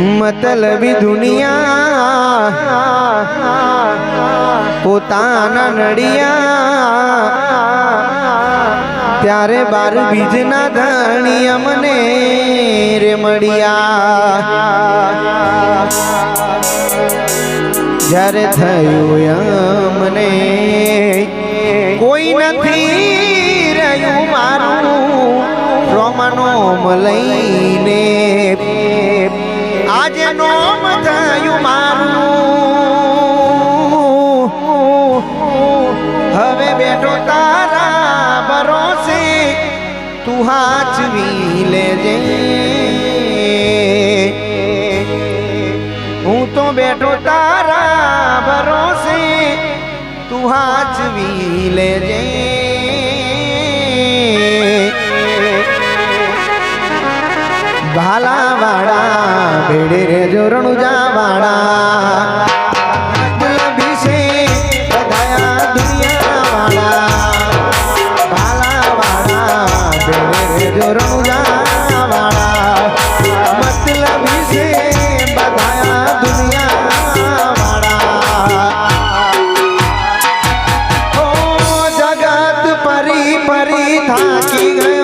मतलबी दुनिया पोताना नड़िया त्यारे बार बीजना धणिया मने रे मड़िया જ્યારે થયું અમને કોઈ નથી રહ્યું મારું રોમનોમ લઈને આજે નોમ થયું મારું હવે બેઠો તારા ભરોસે તું હાચવી લેજે હું તો બેઠો તારા ભરોસે તું હાચવી લેજે ભાલાવાડા ભેડે રે જોરણુજા વાડા મતલબી છે બધાયા દુનિયાવાડા ભાલાવાડા ભેડે રે જોરણુજા વાડા મતલબી છે બધાયા થાકી ગયો